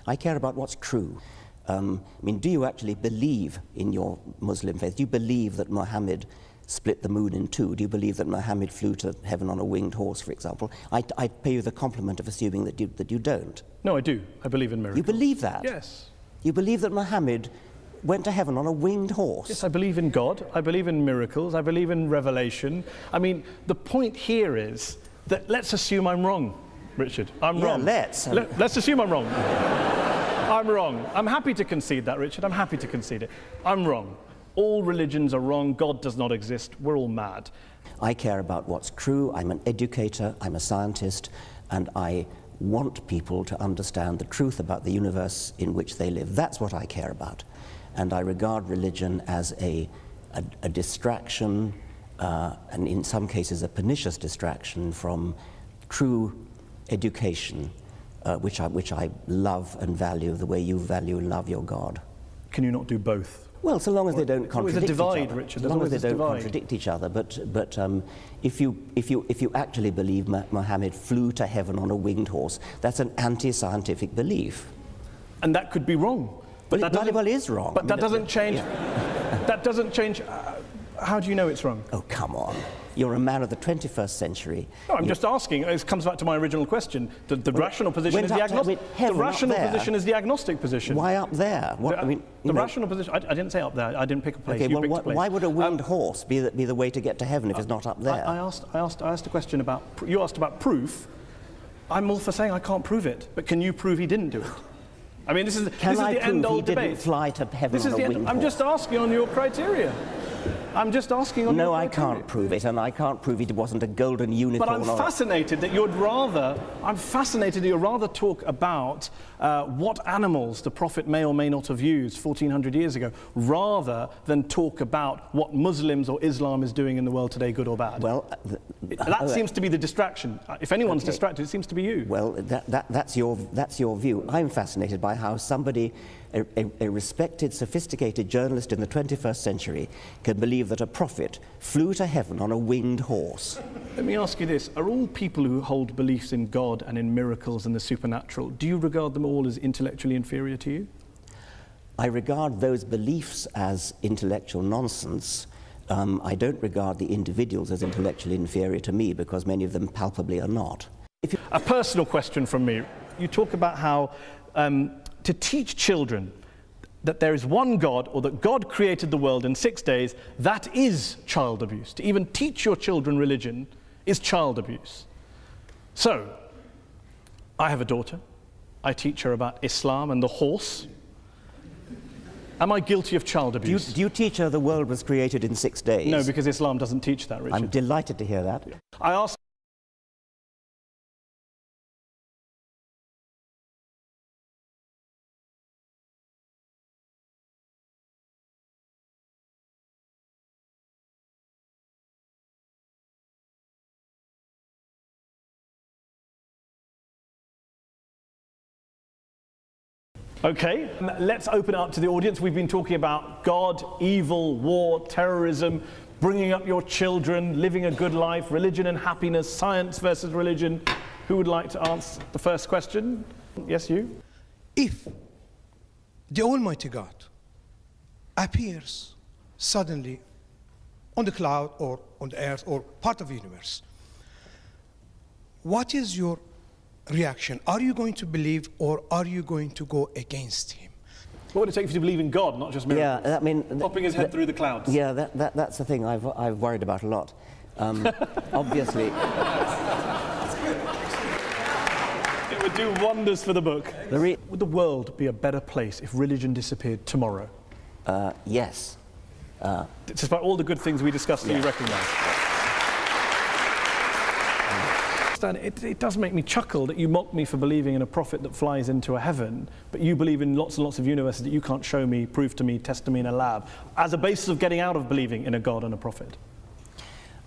I care about what's true. I mean, do you actually believe in your Muslim faith? Do you believe that Muhammad split the moon in two? Do you believe that Muhammad flew to heaven on a winged horse, for example? I pay you the compliment of assuming that you don't. No, I do. I believe in miracles. You believe that? Yes. You believe that Muhammad went to heaven on a winged horse? Yes, I believe in God. I believe in miracles. I believe in revelation. I mean, the point here is that let's assume I'm wrong, Richard. I'm wrong. Let's. Let's assume I'm wrong. I'm wrong. I'm happy to concede that, Richard. I'm happy to concede it. I'm wrong. All religions are wrong. God does not exist. We're all mad. I care about what's true. I'm an educator. I'm a scientist. And I want people to understand the truth about the universe in which they live. That's what I care about. And I regard religion as a distraction, and in some cases a pernicious distraction from true education, which I love and value the way you value and love your God. Can you not do both? Well, so long as they don't contradict each other. Richard. As long as they don't contradict each other. But if you actually believe Muhammad flew to heaven on a winged horse, that's an anti-scientific belief. And that could be wrong. But that very well is wrong. But that doesn't change. That doesn't change. How do you know it's wrong? Oh, come on. You're a man of the 21st century. No, I'm just asking. It comes back to my original question. The rational position is the agnostic. The rational position is the agnostic position. Why up there? What, I mean, the rational position. I didn't say up there. I didn't pick a place. Okay, you well, picked a place. why would a winged horse be the way to get to heaven if it's not up there? I asked a question about. You asked about proof. I'm all for saying I can't prove it, but can you prove he didn't do it? I mean, this is the end-all debate. He didn't fly to heaven on a winged horse? I'm just asking on your criteria. I'm just asking on your criteria. No, I can't prove it, and I can't prove it wasn't a golden unicorn. But I'm fascinated that you'd rather. I'm fascinated that you'd rather talk about what animals the Prophet may or may not have used 1400 years ago, rather than talk about what Muslims or Islam is doing in the world today, good or bad. Well, that seems to be the distraction. If anyone's distracted, it seems to be you. Well, that's your view. I'm fascinated by how somebody, a respected, sophisticated journalist in the 21st century, can believe that a prophet flew to heaven on a winged horse. Let me ask you this. Are all people who hold beliefs in God and in miracles and the supernatural, do you regard them all as intellectually inferior to you? I regard those beliefs as intellectual nonsense. I don't regard the individuals as intellectually inferior to me, because many of them palpably are not. A personal question from me. You talk about how to teach children that there is one God, or that God created the world in 6 days, that is child abuse. To even teach your children religion is child abuse. So, I have a daughter. I teach her about Islam and the horse. Am I guilty of child abuse? Do you teach her the world was created in 6 days? No, because Islam doesn't teach that, Richard. I'm delighted to hear that. I asked Okay, let's open up to the audience. We've been talking about God, evil, war, terrorism, bringing up your children, living a good life, religion and happiness, science versus religion. Who would like to answer the first question? Yes, you? If the Almighty God appears suddenly on the cloud or on the earth or part of the universe, what is your reaction? Are you going to believe, or are you going to go against him? What would it take for you to believe in God, not just miracles? Yeah, I mean, popping his head through the clouds. Yeah, that's the thing I've worried about a lot. Obviously, it would do wonders for the book. Would the world be a better place if religion disappeared tomorrow? Yes. Despite all the good things we discussed, you recognise. It does make me chuckle that you mock me for believing in a prophet that flies into a heaven, but you believe in lots and lots of universes that you can't show me, prove to me, test to me in a lab, as a basis of getting out of believing in a God and a prophet.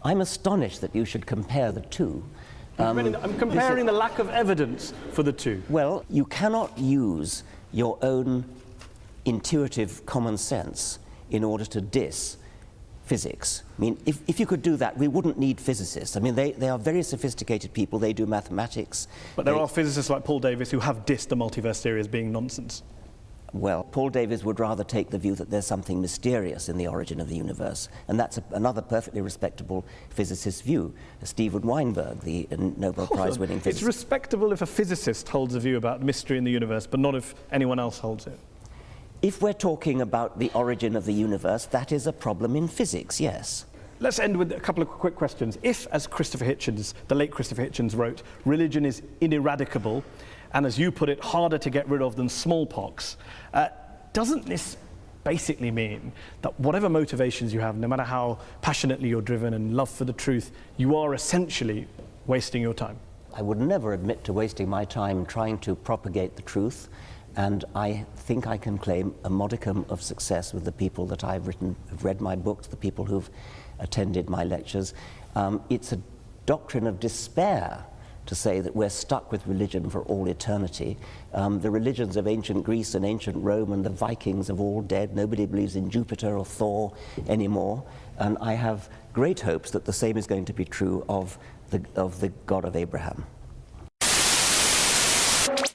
I'm astonished that you should compare the two. I'm comparing the lack of evidence for the two. Well, you cannot use your own intuitive common sense in order to diss physics. I mean, if you could do that, we wouldn't need physicists. I mean, they are very sophisticated people. They do mathematics. But there are physicists like Paul Davies who have dissed the multiverse theory as being nonsense. Well, Paul Davies would rather take the view that there's something mysterious in the origin of the universe, and that's another perfectly respectable physicist's view. Steven Weinberg, the Nobel Prize-winning physicist. It's respectable if a physicist holds a view about mystery in the universe, but not if anyone else holds it. If we're talking about the origin of the universe, that is a problem in physics, yes. Let's end with a couple of quick questions. If, as Christopher Hitchens, the late Christopher Hitchens wrote, religion is ineradicable, and as you put it, harder to get rid of than smallpox, doesn't this basically mean that whatever motivations you have, no matter how passionately you're driven and love for the truth, you are essentially wasting your time? I would never admit to wasting my time trying to propagate the truth, and I think I can claim a modicum of success with the people that I've who've read my books, the people who've attended my lectures. It's a doctrine of despair to say that we're stuck with religion for all eternity. The religions of ancient Greece and ancient Rome and the Vikings have all dead. Nobody believes in Jupiter or Thor anymore. And I have great hopes that the same is going to be true of the God of Abraham.